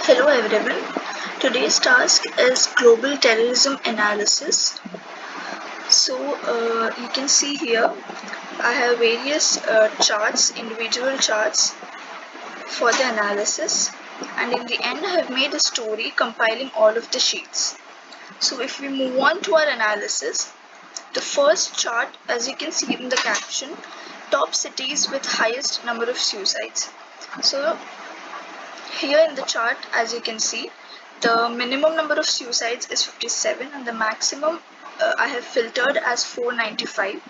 Hello everyone. Today's task is global terrorism analysis. You can see here I have various charts, individual charts for the analysis, and in the end I have made a story compiling all of the sheets. So if we move on to our analysis, the first chart, as you can see in the caption, top cities with highest number of suicides. So here in the chart, as you can see, the minimum number of suicides is 57 and the maximum I have filtered as 495.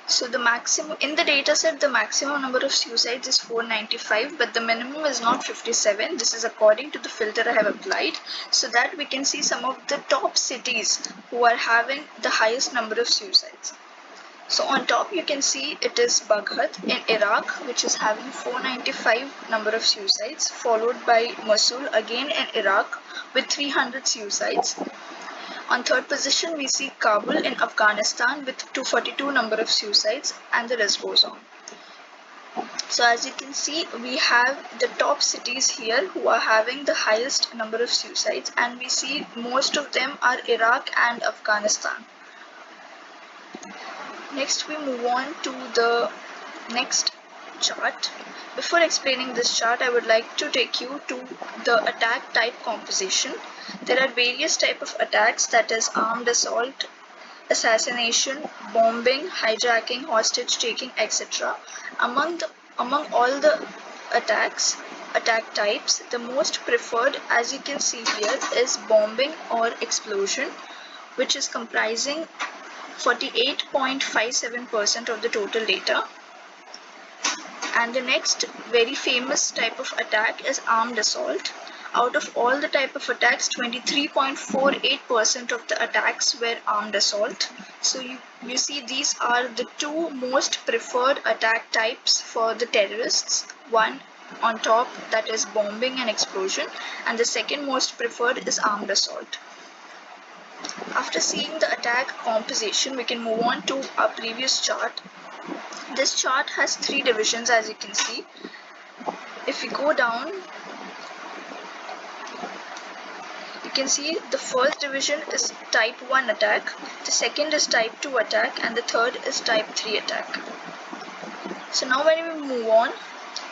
So the maximum in the data set, the maximum number of suicides is 495, but the minimum is not 57. This is according to the filter I have applied, so that we can see some of the top cities who are having the highest number of suicides. So on top you can see it is Baghat in Iraq, which is having 495 number of suicides, followed by Mosul again in Iraq with 300 suicides. On third position we see Kabul in Afghanistan with 242 number of suicides, and the list goes on. So as you can see, we have the top cities here who are having the highest number of suicides, and we see most of them are Iraq and Afghanistan. Next we move on to the next chart. Before explaining this chart, I would like to take you to the attack type composition. There are various types of attacks, that is armed assault, assassination, bombing, hijacking, hostage taking, etc. Among all the attack types, the most preferred, as you can see here, is bombing or explosion, which is comprising 48.57% of the total data. And the next very famous type of attack is armed assault. Out of all the type of attacks, 23.48% of the attacks were armed assault. So you see these are the two most preferred attack types for the terrorists. One on top, that is bombing and explosion, and the second most preferred is armed assault. After seeing the attack composition, we can move on to our previous chart. This chart has three divisions, as you can see. If we go down, you can see the first division is type 1 attack, the second is type 2 attack, and the third is type 3 attack. So now when we move on,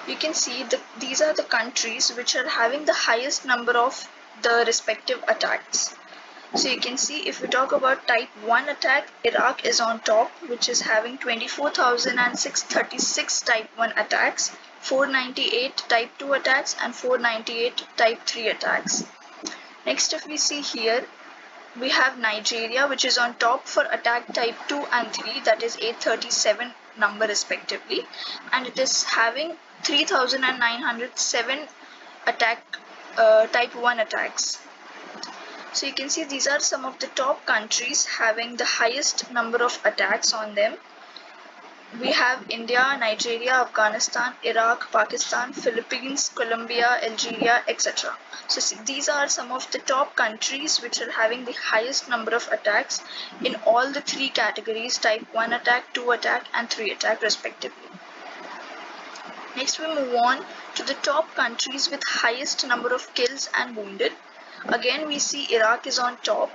you can see these are the countries which are having the highest number of the respective attacks. So you can see, if we talk about type 1 attack, Iraq is on top, which is having 24,636 type 1 attacks, 498 type 2 attacks, and 498 type 3 attacks. Next, if we see here, we have Nigeria, which is on top for attack type 2 and 3, that is 837 number respectively, and it is having 3,907 type 1 attacks. So you can see these are some of the top countries having the highest number of attacks on them. We have India, Nigeria, Afghanistan, Iraq, Pakistan, Philippines, Colombia, Algeria, etc. So these are some of the top countries which are having the highest number of attacks in all the three categories: type 1 attack, 2 attack, and 3 attack respectively. Next we move on to the top countries with highest number of kills and wounded. Again we see Iraq is on top,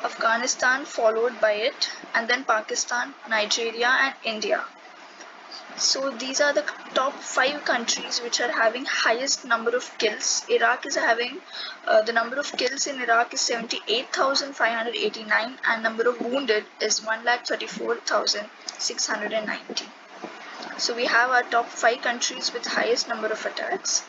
Afghanistan followed by it, and then Pakistan, Nigeria, and India. So these are the top 5 countries which are having highest number of kills. Iraq is having the number of kills in Iraq is 78,589, and number of wounded is 1,34,690. So we have our top 5 countries with highest number of attacks.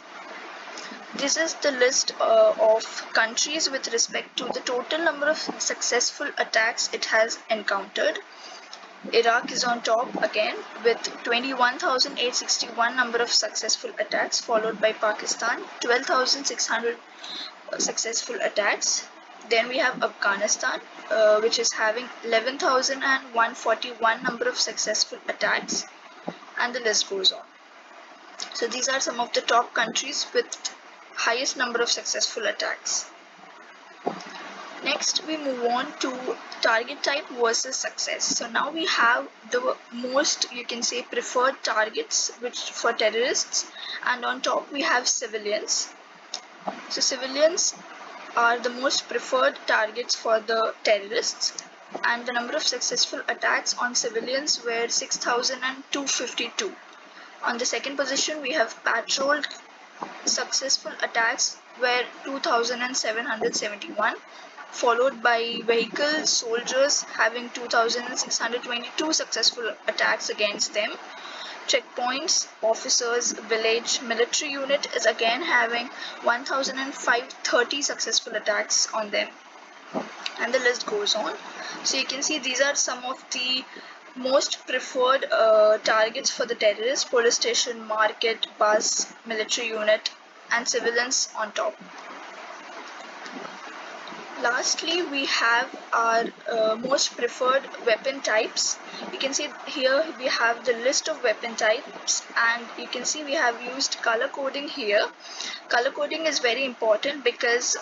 This is the list of countries with respect to the total number of successful attacks it has encountered. Iraq is on top again with 21,861 number of successful attacks, followed by Pakistan, 12,600 successful attacks. Then we have Afghanistan, which is having 11,141 number of successful attacks, and the list goes on. So these are some of the top countries with highest number of successful attacks. Next we move on to target type versus success. So now we have the most, you can say, preferred targets which for terrorists, and on top we have civilians. So civilians are the most preferred targets for the terrorists, and the number of successful attacks on civilians were 6,252. On the second position, we have patrolled successful attacks were 2,771, followed by vehicle soldiers having 2,622 successful attacks against them. Checkpoints, officers, village, military unit is again having 1,530 successful attacks on them. And the list goes on. So you can see these are some of the most preferred targets for the terrorists: police station, market, bus, military unit, and civilians on top. Lastly, we have our most preferred weapon types. You can see here we have the list of weapon types, and you can see we have used color coding here. Color coding is very important because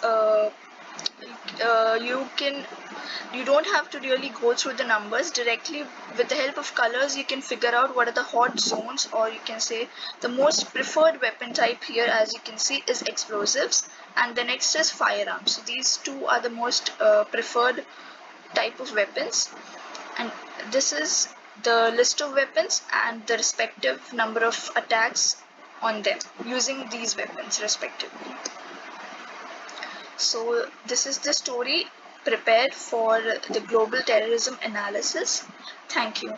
you don't have to really go through the numbers directly. With the help of colors, you can figure out what are the hot zones, or you can say the most preferred weapon type here, as you can see, is explosives, and the next is firearms. So these two are the most preferred type of weapons, and this is the list of weapons and the respective number of attacks on them using these weapons respectively. So this is the story prepared for the global terrorism analysis. Thank you.